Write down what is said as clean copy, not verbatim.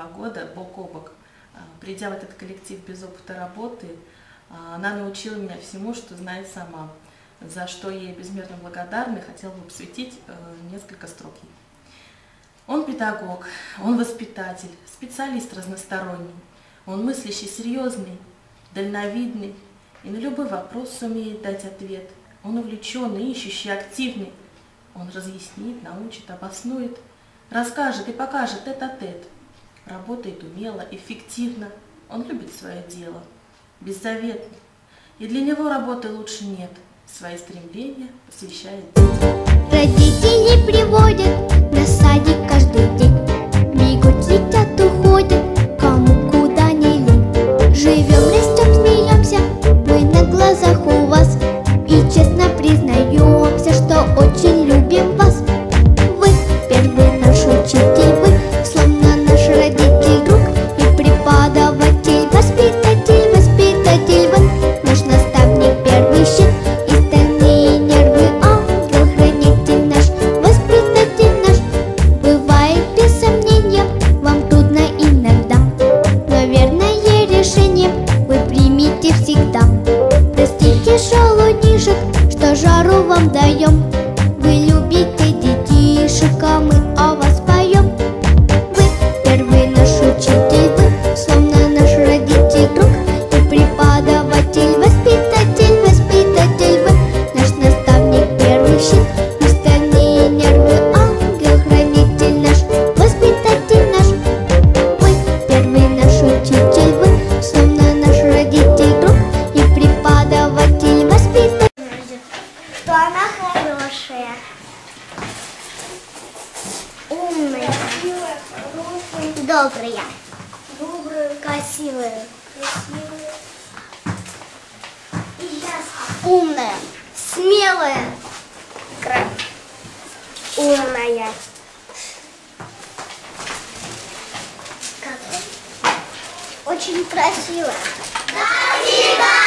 2 года бок о бок. Придя в этот коллектив без опыта работы, она научила меня всему, что знает сама, за что ей безмерно благодарна и хотела бы посвятить несколько строк ей. Он педагог, он воспитатель, специалист разносторонний, он мыслящий, серьезный, дальновидный и на любой вопрос сумеет дать ответ. Он увлеченный, ищущий, активный. Он разъяснит, научит, обоснует, расскажет и покажет тет-а-тет. Работает умело, эффективно. Он любит свое дело, беззаветно. И для него работы лучше нет. Свои стремления посвящает детям. Родители приводят на садик каждый день. Бегут, летят, уходят, кому куда не лень. Живем, растем, смеемся, мы на глазах у вас. И честно признаемся, что очень любим вас. Вы первый наш учитель, вы словно наш родитель, друг и преподаватель, воспитатель, воспитатель, вы наш наставник, первый щит и стальные нервы, ангел-хранитель наш, воспитатель наш. Бывает без сомнения, вам трудно иногда, но верное решение вы примите всегда. Простите шалунишек, что жару вам даем. Вы любите детишек, а мы о вас поем. Вы первый наш учитель, вы словно наш родитель, друг и преподаватель, воспитатель, воспитатель, вы наш наставник, первый щит и стальные нервы, ангел-хранитель наш, воспитатель наш. Вы первый наш учитель, вы словно наш родитель, друг и преподаватель, воспитатель. Что она хорошая, умная, добрая, красивая, умная, смелая, умная, очень красивая. Спасибо!